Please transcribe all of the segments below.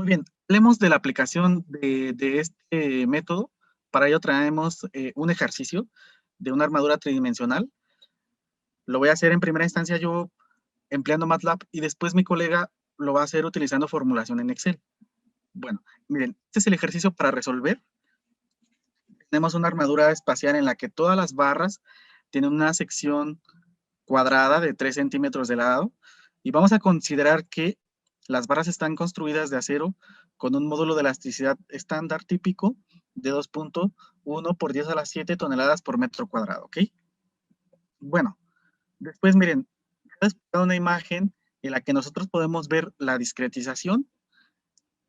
Muy bien, hablemos de la aplicación de este método. Para ello traemos un ejercicio de una armadura tridimensional. Lo voy a hacer en primera instancia yo empleando MATLAB y después mi colega lo va a hacer utilizando formulación en Excel. Bueno, miren, este es el ejercicio para resolver. Tenemos una armadura espacial en la que todas las barras tienen una sección cuadrada de 3 centímetros de lado y vamos a considerar que las barras están construidas de acero con un módulo de elasticidad estándar típico de 2.1 por 10 a la 7 toneladas por metro cuadrado, ¿ok? Bueno, después miren, es una imagen en la que nosotros podemos ver la discretización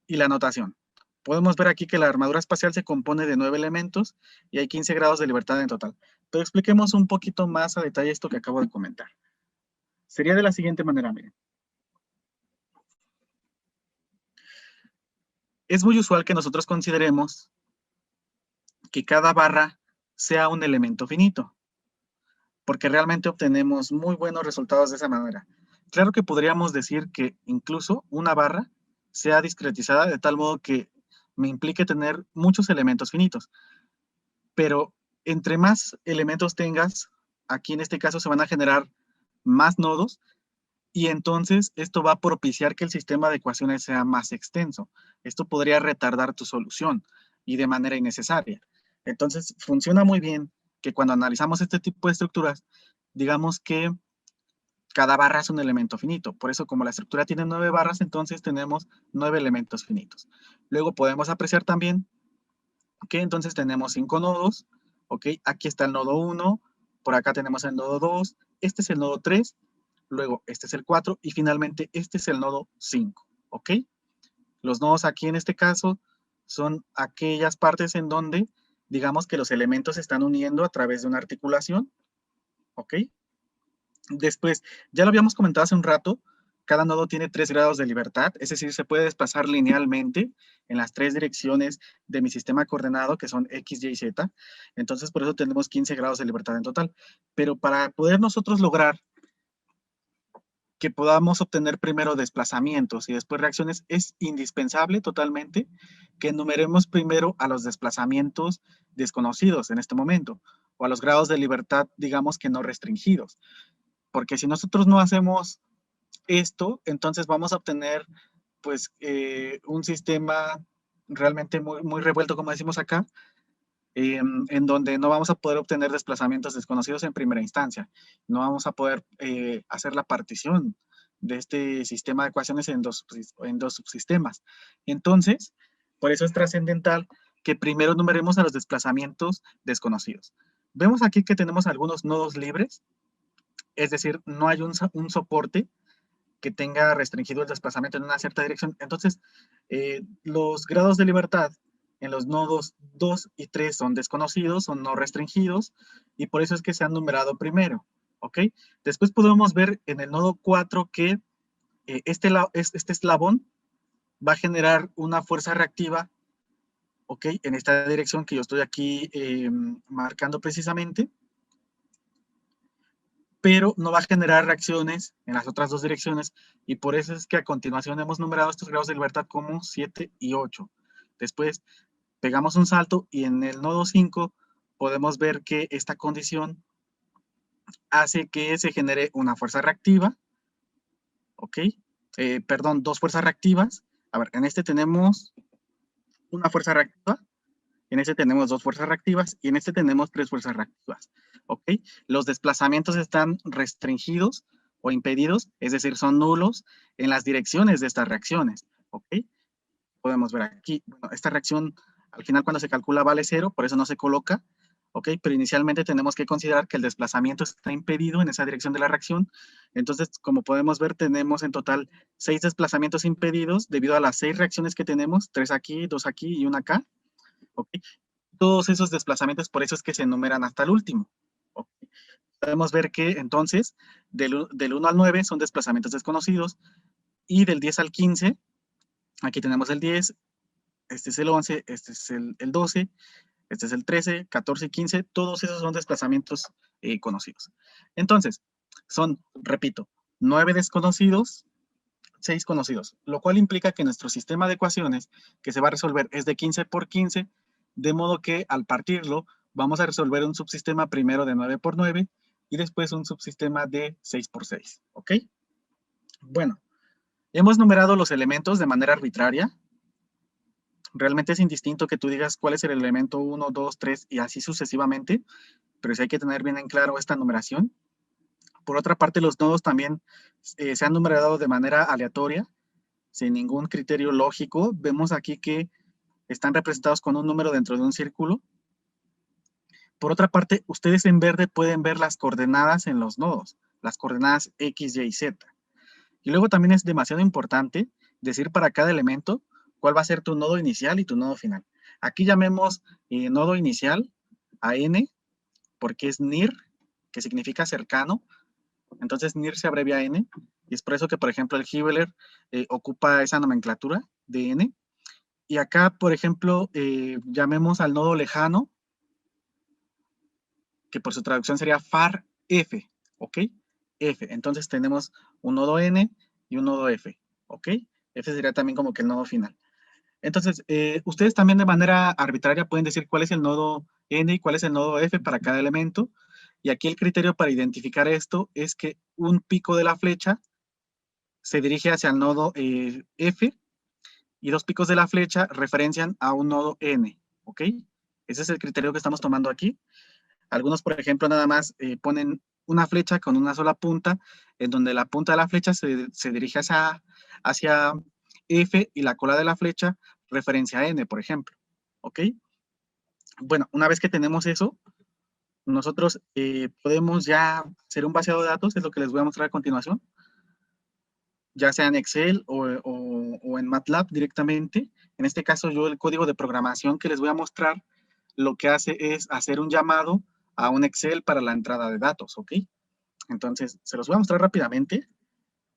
y la notación. Podemos ver aquí que la armadura espacial se compone de 9 elementos y hay 15 grados de libertad en total. Pero expliquemos un poquito más a detalle esto que acabo de comentar. Sería de la siguiente manera, miren. Es muy usual que nosotros consideremos que cada barra sea un elemento finito, porque realmente obtenemos muy buenos resultados de esa manera. Claro que podríamos decir que incluso una barra sea discretizada de tal modo que me implique tener muchos elementos finitos, pero entre más elementos tengas, aquí en este caso se van a generar más nodos y entonces esto va a propiciar que el sistema de ecuaciones sea más extenso. Esto podría retardar tu solución y de manera innecesaria. Entonces funciona muy bien que cuando analizamos este tipo de estructuras, digamos que cada barra es un elemento finito. Por eso, como la estructura tiene 9 barras, entonces tenemos 9 elementos finitos. Luego podemos apreciar también que entonces tenemos 5 nodos. ¿Ok? Aquí está el nodo 1, por acá tenemos el nodo 2, este es el nodo 3, luego este es el 4 y finalmente este es el nodo 5. ¿Ok? Los nodos aquí en este caso son aquellas partes en donde digamos que los elementos se están uniendo a través de una articulación. ¿Ok? Después, ya lo habíamos comentado hace un rato, cada nodo tiene 3 grados de libertad, es decir, se puede desplazar linealmente en las 3 direcciones de mi sistema coordenado, que son X, Y y Z. Entonces, por eso tenemos 15 grados de libertad en total. Pero para poder nosotros lograr que podamos obtener primero desplazamientos y después reacciones, es indispensable totalmente que enumeremos primero a los desplazamientos desconocidos en este momento, o a los grados de libertad, digamos que no restringidos. Porque si nosotros no hacemos esto, entonces vamos a obtener pues un sistema realmente muy revuelto, como decimos acá, en donde no vamos a poder obtener desplazamientos desconocidos en primera instancia. No vamos a poder hacer la partición de este sistema de ecuaciones en dos subsistemas. Entonces, por eso es trascendental que primero numeremos a los desplazamientos desconocidos. Vemos aquí que tenemos algunos nodos libres, es decir, no hay un soporte que tenga restringido el desplazamiento en una cierta dirección. Entonces, los grados de libertad en los nodos 2 y 3 son desconocidos, son no restringidos, y por eso es que se han numerado primero. ¿Ok? Después podemos ver en el nodo 4 que este eslabón va a generar una fuerza reactiva, ¿ok? En esta dirección que yo estoy aquí marcando precisamente, pero no va a generar reacciones en las otras dos direcciones y por eso es que a continuación hemos numerado estos grados de libertad como 7 y 8. Después pegamos un salto y en el nodo 5 podemos ver que esta condición hace que se genere una fuerza reactiva, ¿ok? Perdón, dos fuerzas reactivas. A ver, en este tenemos una fuerza reactiva, en este tenemos dos fuerzas reactivas y en este tenemos tres fuerzas reactivas. ¿Ok? Los desplazamientos están restringidos o impedidos, es decir, son nulos en las direcciones de estas reacciones. ¿Ok? Podemos ver aquí, bueno, esta reacción al final cuando se calcula vale 0, por eso no se coloca. ¿Ok? Pero inicialmente tenemos que considerar que el desplazamiento está impedido en esa dirección de la reacción. Entonces, como podemos ver, tenemos en total 6 desplazamientos impedidos debido a las 6 reacciones que tenemos, 3 aquí, 2 aquí y 1 acá. ¿Ok? Todos esos desplazamientos, por eso es que se enumeran hasta el último. ¿Ok? Podemos ver que entonces del 1 al 9 son desplazamientos desconocidos y del 10 al 15, aquí tenemos el 10, este es el 11, este es el 12, este es el 13, 14 y 15, todos esos son desplazamientos conocidos. Entonces, son, repito, 9 desconocidos, 6 conocidos, lo cual implica que nuestro sistema de ecuaciones que se va a resolver es de 15 por 15, de modo que al partirlo vamos a resolver un subsistema primero de 9 por 9 y después un subsistema de 6 por 6, ¿ok? Bueno, hemos numerado los elementos de manera arbitraria. Realmente es indistinto que tú digas cuál es el elemento 1, 2, 3 y así sucesivamente, pero sí hay que tener bien en claro esta numeración. Por otra parte, los nodos también se han numerado de manera aleatoria, sin ningún criterio lógico. Vemos aquí que están representados con un número dentro de un círculo. Por otra parte, ustedes en verde pueden ver las coordenadas en los nodos, las coordenadas X, Y, Z. Y luego también es demasiado importante decir para cada elemento cuál va a ser tu nodo inicial y tu nodo final. Aquí llamemos nodo inicial a N, porque es NIR, que significa cercano. Entonces NIR se abrevia a N, y es por eso que, por ejemplo, el Hibbeler ocupa esa nomenclatura de N. Y acá, por ejemplo, llamemos al nodo lejano, que por su traducción sería far F, ¿ok? F. Entonces tenemos un nodo N y un nodo F, ¿ok? F sería también como que el nodo final. Entonces, ustedes también de manera arbitraria pueden decir cuál es el nodo N y cuál es el nodo F para cada elemento. Y aquí el criterio para identificar esto es que un pico de la flecha se dirige hacia el nodo F y dos picos de la flecha referencian a un nodo N, ¿ok? Ese es el criterio que estamos tomando aquí. Algunos, por ejemplo, nada más ponen una flecha con una sola punta, en donde la punta de la flecha se dirige hacia F y la cola de la flecha referencia a N, por ejemplo. ¿Ok? Bueno, una vez que tenemos eso, nosotros podemos ya hacer un vaciado de datos, es lo que les voy a mostrar a continuación, ya sea en Excel o en MATLAB directamente. En este caso, yo el código de programación que les voy a mostrar lo que hace es hacer un llamado a un Excel para la entrada de datos, ¿ok? Entonces, se los voy a mostrar rápidamente.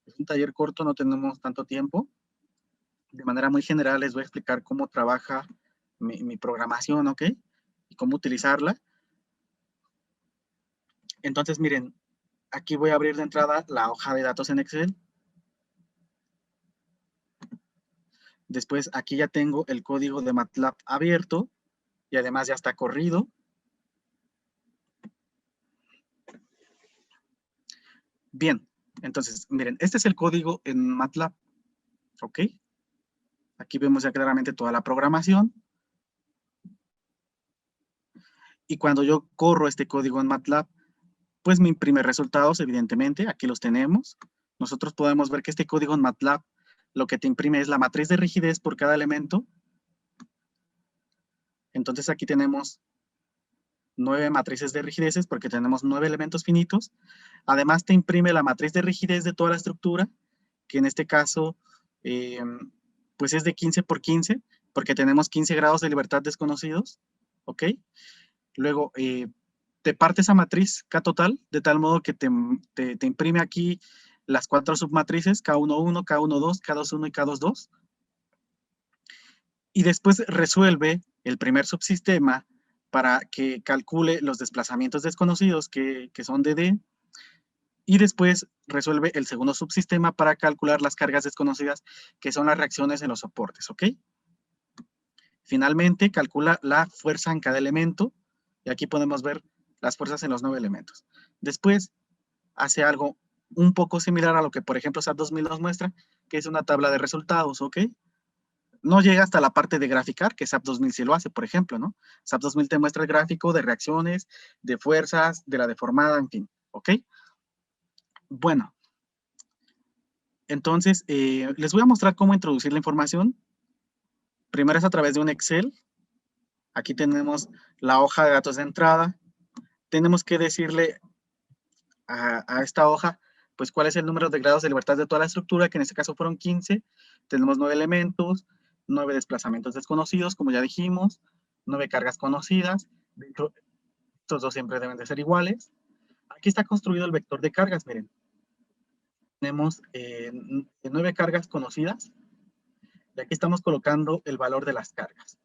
Es un taller corto, no tenemos tanto tiempo. De manera muy general les voy a explicar cómo trabaja mi programación, ¿ok? Y cómo utilizarla. Entonces, miren, aquí voy a abrir de entrada la hoja de datos en Excel. Después, aquí ya tengo el código de MATLAB abierto y además ya está corrido. Bien, entonces, miren, este es el código en MATLAB, ¿ok? Aquí vemos ya claramente toda la programación. Y cuando yo corro este código en MATLAB, pues me imprime resultados, evidentemente. Aquí los tenemos. Nosotros podemos ver que este código en MATLAB lo que te imprime es la matriz de rigidez por cada elemento. Entonces aquí tenemos 9 matrices de rigideces porque tenemos 9 elementos finitos. Además te imprime la matriz de rigidez de toda la estructura, que en este caso pues es de 15 por 15, porque tenemos 15 grados de libertad desconocidos. ¿Ok? Luego te parte esa matriz K total, de tal modo que te imprime aquí las 4 submatrices, K11, K12, K21 y K22. Y después resuelve el primer subsistema para que calcule los desplazamientos desconocidos que son de D. Y después resuelve el segundo subsistema para calcular las cargas desconocidas, que son las reacciones en los soportes, ¿ok? Finalmente, calcula la fuerza en cada elemento. Y aquí podemos ver las fuerzas en los 9 elementos. Después, hace algo un poco similar a lo que, por ejemplo, SAP 2000 nos muestra, que es una tabla de resultados, ¿ok? No llega hasta la parte de graficar, que SAP 2000 sí lo hace, por ejemplo, ¿no? SAP 2000 te muestra el gráfico de reacciones, de fuerzas, de la deformada, en fin, ¿ok? Bueno, entonces, les voy a mostrar cómo introducir la información. Primero es a través de un Excel. Aquí tenemos la hoja de datos de entrada. Tenemos que decirle a esta hoja, pues cuál es el número de grados de libertad de toda la estructura, que en este caso fueron 15. Tenemos 9 elementos, 9 desplazamientos desconocidos, como ya dijimos, 9 cargas conocidas. De hecho, estos dos siempre deben de ser iguales. Aquí está construido el vector de cargas, miren. Tenemos 9 cargas conocidas y aquí estamos colocando el valor de las cargas.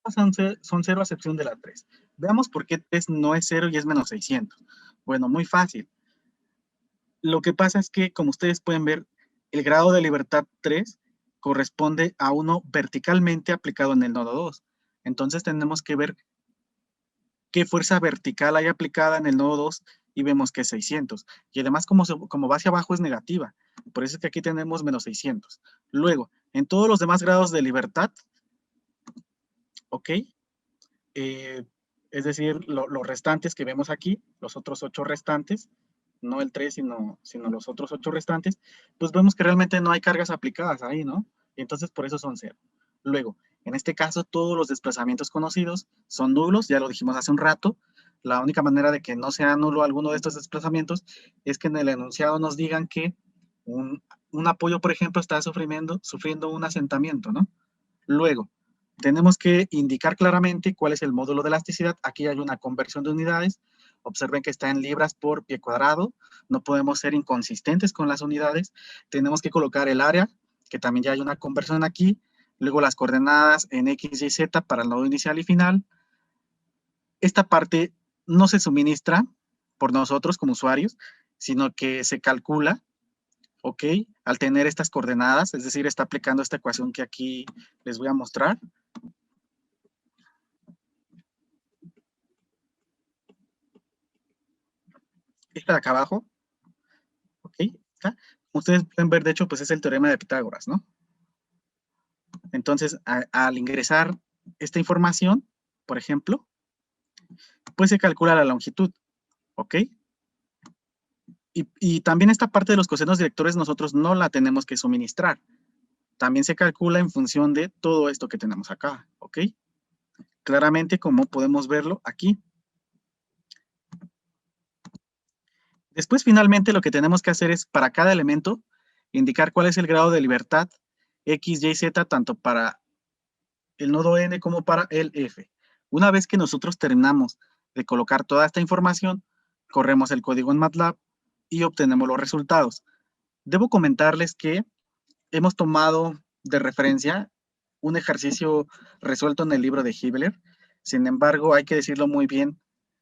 Son 0 a excepción de la 3. Veamos por qué 3 no es 0 y es menos 600. Bueno, muy fácil. Lo que pasa es que, como ustedes pueden ver, el grado de libertad 3 corresponde a uno verticalmente aplicado en el nodo 2. Entonces tenemos que ver qué fuerza vertical hay aplicada en el nodo 2 y vemos que es 600. Y además, como va hacia abajo, es negativa. Por eso es que aquí tenemos menos 600. Luego, en todos los demás grados de libertad, ¿ok? Eh, es decir, los restantes que vemos aquí, los otros 8 restantes, no el 3, sino los otros 8 restantes, pues vemos que realmente no hay cargas aplicadas ahí, ¿no? Y entonces por eso son 0. Luego, en este caso, todos los desplazamientos conocidos son nulos, ya lo dijimos hace un rato. La única manera de que no sea nulo alguno de estos desplazamientos es que en el enunciado nos digan que un apoyo, por ejemplo, está sufriendo un asentamiento, ¿no? Luego, tenemos que indicar claramente cuál es el módulo de elasticidad. Aquí hay una conversión de unidades. Observen que está en libras por pie cuadrado. No podemos ser inconsistentes con las unidades. Tenemos que colocar el área, que también ya hay una conversión aquí. Luego las coordenadas en X, Y, Z para el nodo inicial y final. Esta parte no se suministra por nosotros como usuarios, sino que se calcula, ¿ok? Al tener estas coordenadas, es decir, está aplicando esta ecuación que aquí les voy a mostrar. Esta de acá abajo, ¿ok? ¿Está? Ustedes pueden ver, de hecho, pues es el teorema de Pitágoras, ¿no? Entonces, al ingresar esta información, por ejemplo, pues se calcula la longitud, ¿ok? Y también esta parte de los cosenos directores nosotros no la tenemos que suministrar. También se calcula en función de todo esto que tenemos acá, ¿ok? Claramente, como podemos verlo aquí. Después, finalmente, lo que tenemos que hacer es, para cada elemento, indicar cuál es el grado de libertad X, Y, Z, tanto para el nodo N como para el F. Una vez que nosotros terminamos de colocar toda esta información, corremos el código en MATLAB y obtenemos los resultados. Debo comentarles que hemos tomado de referencia un ejercicio resuelto en el libro de Hibbeler. Sin embargo, hay que decirlo muy bien,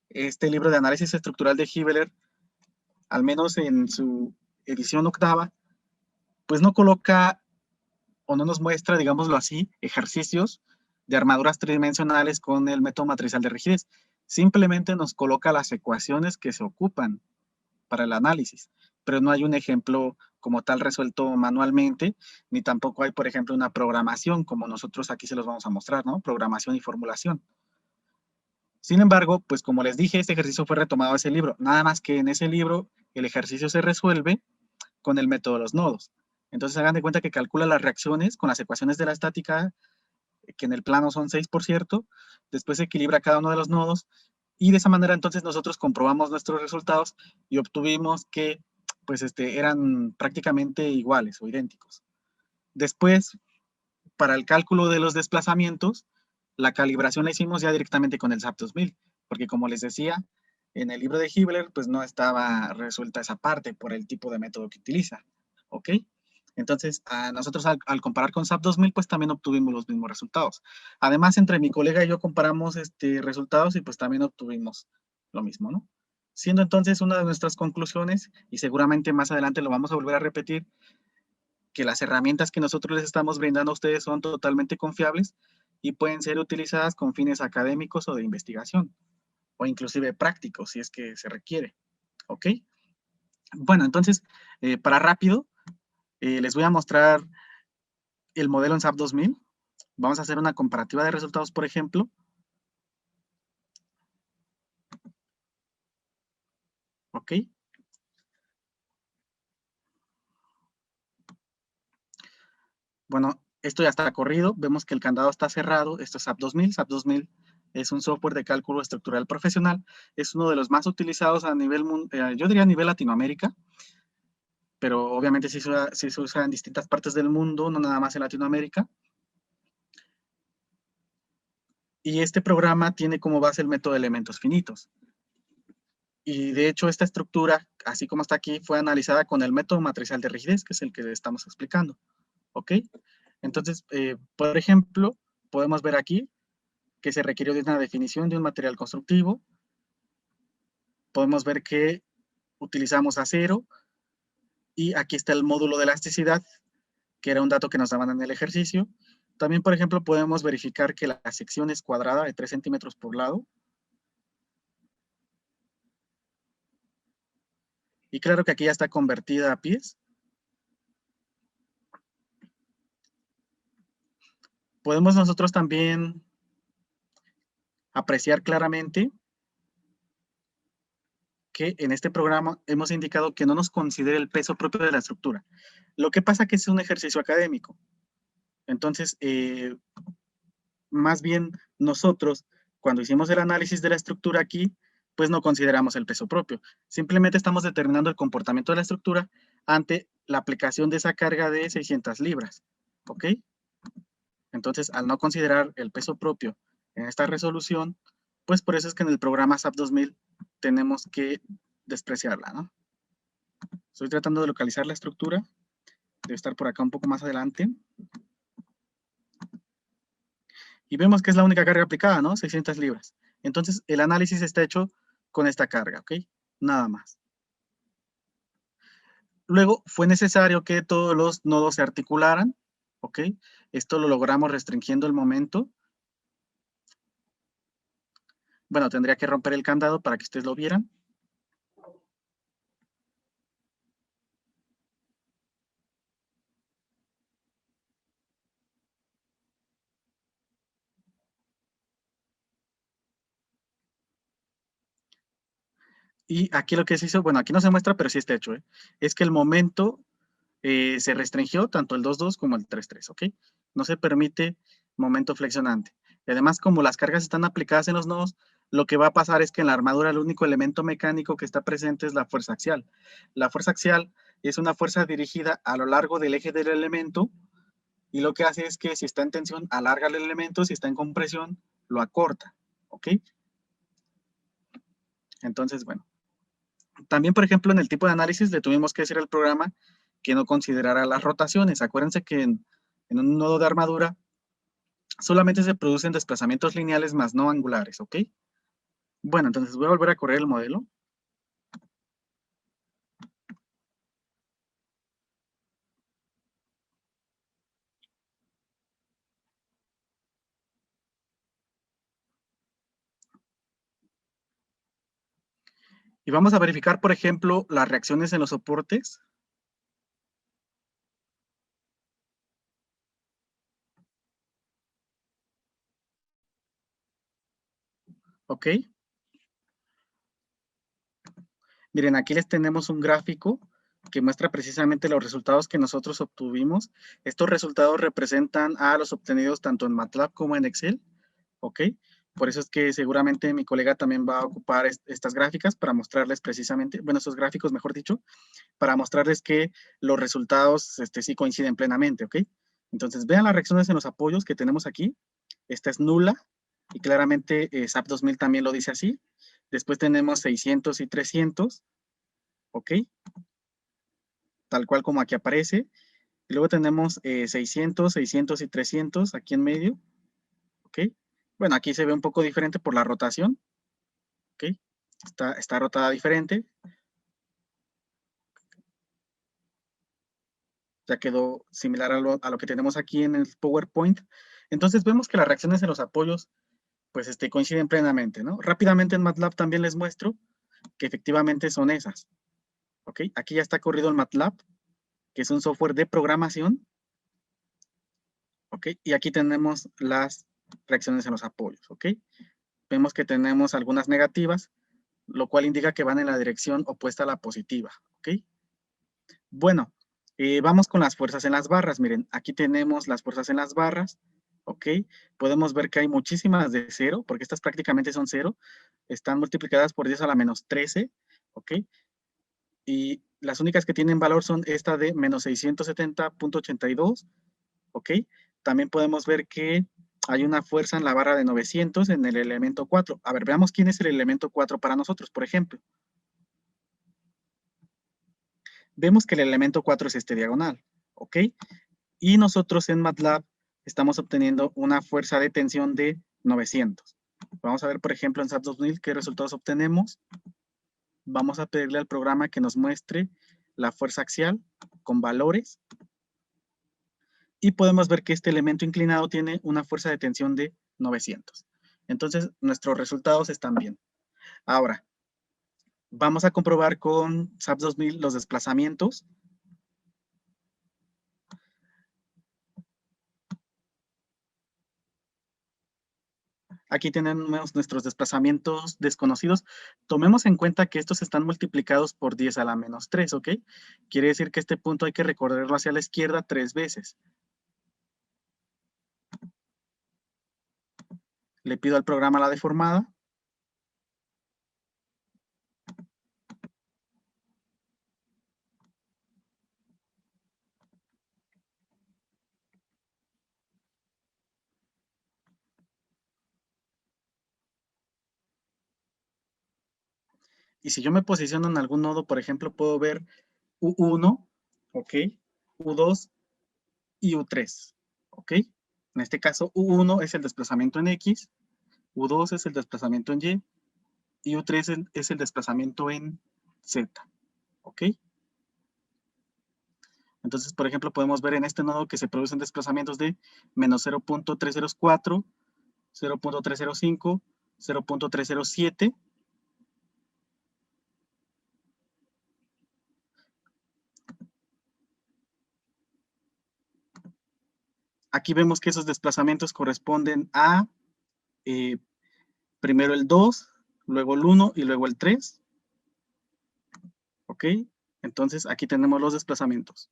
este libro de análisis estructural de Hibbeler, al menos en su edición octava, pues no coloca o no nos muestra, digámoslo así, ejercicios de armaduras tridimensionales con el método matricial de rigidez. Simplemente nos coloca las ecuaciones que se ocupan para el análisis, pero no hay un ejemplo como tal resuelto manualmente, ni tampoco hay, por ejemplo, una programación como nosotros aquí se los vamos a mostrar, ¿no? Programación y formulación. Sin embargo, pues como les dije, este ejercicio fue retomado de ese libro, nada más que en ese libro el ejercicio se resuelve con el método de los nodos. Entonces hagan de cuenta que calcula las reacciones con las ecuaciones de la estática, que en el plano son 6, por cierto, después se equilibra cada uno de los nodos, y de esa manera entonces nosotros comprobamos nuestros resultados y obtuvimos que pues eran prácticamente iguales o idénticos. Después, para el cálculo de los desplazamientos, la calibración la hicimos ya directamente con el SAP 2000, porque como les decía, en el libro de Hibbeler pues no estaba resuelta esa parte por el tipo de método que utiliza, ¿ok? Entonces, nosotros al comparar con SAP 2000, pues también obtuvimos los mismos resultados. Además, entre mi colega y yo comparamos resultados y pues también obtuvimos lo mismo, ¿no? Siendo entonces una de nuestras conclusiones, y seguramente más adelante lo vamos a volver a repetir, que las herramientas que nosotros les estamos brindando a ustedes son totalmente confiables y pueden ser utilizadas con fines académicos o de investigación, o inclusive prácticos, si es que se requiere, ¿ok? Bueno, entonces, para rápido, les voy a mostrar el modelo en SAP 2000. Vamos a hacer una comparativa de resultados, por ejemplo. ¿Ok? Bueno, esto ya está corrido. Vemos que el candado está cerrado. Esto es SAP 2000. SAP 2000 es un software de cálculo estructural profesional. Es uno de los más utilizados a nivel, yo diría a nivel Latinoamérica, pero obviamente sí se usa en distintas partes del mundo, no nada más en Latinoamérica. Y este programa tiene como base el método de elementos finitos. Y de hecho esta estructura, así como está aquí, fue analizada con el método matricial de rigidez, que es el que estamos explicando. ¿Ok? Entonces, por ejemplo, podemos ver aquí que se requirió de una definición de un material constructivo. Podemos ver que utilizamos acero, Y aquí está el módulo de elasticidad, que era un dato que nos daban en el ejercicio. También, por ejemplo, podemos verificar que la sección es cuadrada de 3 centímetros por lado. Y claro que aquí ya está convertida a pies. Podemos nosotros también apreciar claramente que en este programa hemos indicado que no nos considere el peso propio de la estructura. Lo que pasa que es un ejercicio académico. Entonces, más bien nosotros, cuando hicimos el análisis de la estructura aquí, pues no consideramos el peso propio. Simplemente estamos determinando el comportamiento de la estructura ante la aplicación de esa carga de 600 libras. ¿Ok? Entonces, al no considerar el peso propio en esta resolución, pues por eso es que en el programa SAP 2000 tenemos que despreciarla, ¿no? Estoy tratando de localizar la estructura. Debe estar por acá un poco más adelante. Y vemos que es la única carga aplicada, ¿no? 600 libras. Entonces, el análisis está hecho con esta carga, ¿ok? Nada más. Luego, fue necesario que todos los nodos se articularan, ¿ok? Esto lo logramos restringiendo el momento. Bueno, tendría que romper el candado para que ustedes lo vieran. Y aquí lo que se hizo, bueno, aquí no se muestra, pero sí está hecho, ¿eh? Es que el momento se restringió tanto el 2.2 como el 3.3, ¿ok? No se permite momento flexionante. Y además, como las cargas están aplicadas en los nodos, lo que va a pasar es que en la armadura el único elemento mecánico que está presente es la fuerza axial. La fuerza axial es una fuerza dirigida a lo largo del eje del elemento y lo que hace es que si está en tensión, alarga el elemento, si está en compresión, lo acorta, ¿ok? Entonces, bueno. También, por ejemplo, en el tipo de análisis le tuvimos que decir al programa que no considerara las rotaciones. Acuérdense que en un nodo de armadura solamente se producen desplazamientos lineales más no angulares, ¿ok? Bueno, entonces voy a volver a correr el modelo. Y vamos a verificar, por ejemplo, las reacciones en los soportes. ¿Ok? Miren, aquí les tenemos un gráfico que muestra precisamente los resultados que nosotros obtuvimos. Estos resultados representan a los obtenidos tanto en MATLAB como en Excel. ¿Ok? Por eso es que seguramente mi colega también va a ocupar estas gráficas para mostrarles precisamente, bueno, estos gráficos, mejor dicho, para mostrarles que los resultados sí coinciden plenamente, ¿ok? Entonces, vean las reacciones en los apoyos que tenemos aquí. Esta es nula y claramente SAP 2000 también lo dice así. Después tenemos 600 y 300, ¿ok? Tal cual como aquí aparece. Y luego tenemos 600, 600 y 300 aquí en medio, ¿ok? Bueno, aquí se ve un poco diferente por la rotación, ¿ok? Está rotada diferente. Ya quedó similar a lo que tenemos aquí en el PowerPoint. Entonces vemos que las reacciones en los apoyos pues coinciden plenamente, ¿no? Rápidamente en MATLAB también les muestro que efectivamente son esas, ¿ok? Aquí ya está corrido el MATLAB, que es un software de programación, ¿ok? Y aquí tenemos las reacciones en los apoyos, ¿ok? Vemos que tenemos algunas negativas, lo cual indica que van en la dirección opuesta a la positiva, ¿ok? Bueno, vamos con las fuerzas en las barras. Miren, aquí tenemos las fuerzas en las barras, ¿ok? Podemos ver que hay muchísimas de cero, porque estas prácticamente son cero. Están multiplicadas por 10 a la menos 13, ¿ok? Y las únicas que tienen valor son esta de menos 670.82, ¿ok? También podemos ver que hay una fuerza en la barra de 900 en el elemento 4. A ver, veamos quién es el elemento 4 para nosotros, por ejemplo. Vemos que el elemento 4 es este diagonal, ¿ok? Y nosotros en MATLAB estamos obteniendo una fuerza de tensión de 900. Vamos a ver, por ejemplo, en SAP 2000 qué resultados obtenemos. Vamos a pedirle al programa que nos muestre la fuerza axial con valores y podemos ver que este elemento inclinado tiene una fuerza de tensión de 900. Entonces, nuestros resultados están bien. Ahora, vamos a comprobar con SAP 2000 los desplazamientos. Aquí tenemos nuestros desplazamientos desconocidos. Tomemos en cuenta que estos están multiplicados por 10 a la menos 3, ¿ok? Quiere decir que este punto hay que recorrerlo hacia la izquierda 3 veces. Le pido al programa la deformada. Y si yo me posiciono en algún nodo, por ejemplo, puedo ver U1, ¿ok? U2 y U3, ¿ok? En este caso, U1 es el desplazamiento en X, U2 es el desplazamiento en Y, y U3 es el desplazamiento en Z, ¿ok? Entonces, por ejemplo, podemos ver en este nodo que se producen desplazamientos de menos 0.304, 0.305, 0.307. Aquí vemos que esos desplazamientos corresponden a primero el 2, luego el 1 y luego el 3. ¿Ok? Entonces, aquí tenemos los desplazamientos.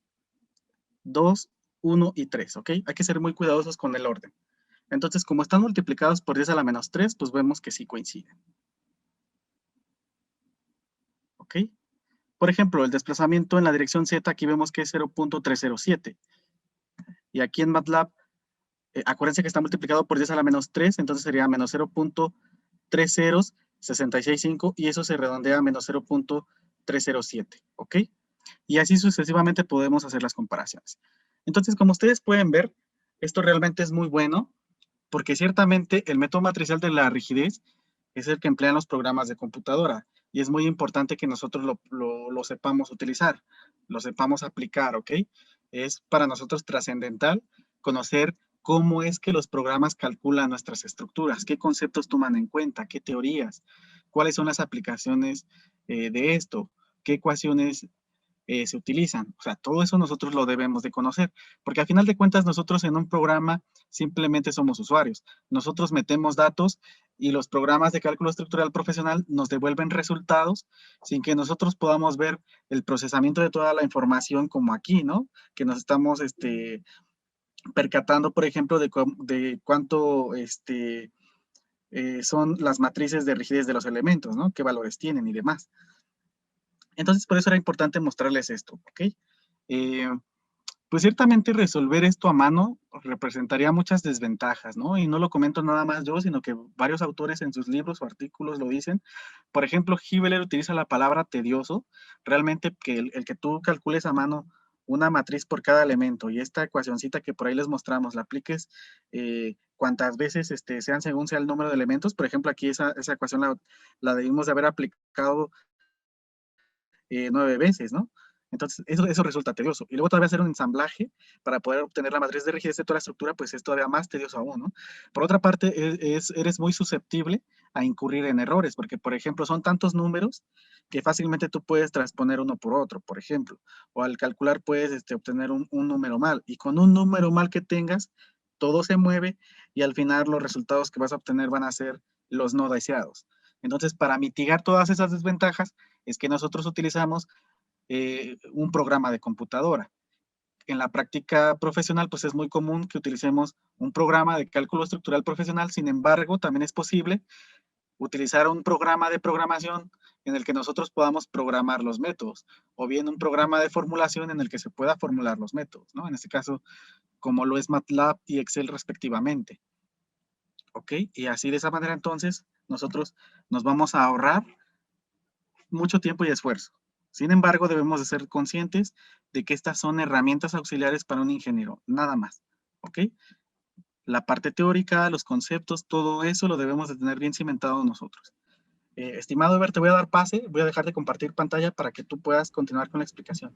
2, 1 y 3, ¿ok? Hay que ser muy cuidadosos con el orden. Entonces, como están multiplicados por 10 a la menos 3, pues vemos que sí coinciden. ¿Ok? Por ejemplo, el desplazamiento en la dirección Z, aquí vemos que es 0.307. Y aquí en MATLAB, acuérdense que está multiplicado por 10 a la menos 3, entonces sería menos 0.30665 y eso se redondea a menos 0.307, ¿ok? Y así sucesivamente podemos hacer las comparaciones. Entonces, como ustedes pueden ver, esto realmente es muy bueno porque ciertamente el método matricial de la rigidez es el que emplean los programas de computadora y es muy importante que nosotros lo sepamos utilizar, lo sepamos aplicar, ¿ok? Es para nosotros trascendental conocer cómo es que los programas calculan nuestras estructuras, qué conceptos toman en cuenta, qué teorías, cuáles son las aplicaciones de esto, qué ecuaciones se utilizan. O sea, todo eso nosotros lo debemos de conocer, porque al final de cuentas nosotros en un programa simplemente somos usuarios. Nosotros metemos datos y los programas de cálculo estructural profesional nos devuelven resultados sin que nosotros podamos ver el procesamiento de toda la información como aquí, ¿no? Que nos estamos percatando, por ejemplo, de cuánto son las matrices de rigidez de los elementos, ¿no? Qué valores tienen y demás. Entonces, por eso era importante mostrarles esto, ¿ok? Eh, pues ciertamente resolver esto a mano representaría muchas desventajas, ¿no? Y no lo comento nada más yo, sino que varios autores en sus libros o artículos lo dicen. Por ejemplo, Hibeler utiliza la palabra tedioso, realmente que el que tú calcules a mano una matriz por cada elemento y esta ecuacioncita que por ahí les mostramos, la apliques cuantas veces sean según sea el número de elementos. Por ejemplo, aquí esa ecuación la debimos de haber aplicado 9 veces, ¿no? Entonces, eso resulta tedioso. Y luego todavía hacer un ensamblaje para poder obtener la matriz de rigidez de toda la estructura, pues es todavía más tedioso aún, ¿no? Por otra parte, eres muy susceptible a incurrir en errores, porque, por ejemplo, son tantos números que fácilmente tú puedes transponer uno por otro, por ejemplo, o al calcular puedes obtener un número mal, y con un número mal que tengas, todo se mueve y al final los resultados que vas a obtener van a ser los no deseados. Entonces, para mitigar todas esas desventajas, es que nosotros utilizamos un programa de computadora. En la práctica profesional, pues es muy común que utilicemos un programa de cálculo estructural profesional. Sin embargo, también es posible utilizar un programa de programación en el que nosotros podamos programar los métodos, o bien un programa de formulación en el que se pueda formular los métodos, ¿no? En este caso, como lo es MATLAB y Excel respectivamente. ¿Ok? Y así de esa manera, entonces, nosotros nos vamos a ahorrar mucho tiempo y esfuerzo. Sin embargo, debemos de ser conscientes de que estas son herramientas auxiliares para un ingeniero, nada más, ¿ok? La parte teórica, los conceptos, todo eso lo debemos de tener bien cimentado nosotros. Estimado Ever, te voy a dar pase, voy a dejar de compartir pantalla para que tú puedas continuar con la explicación.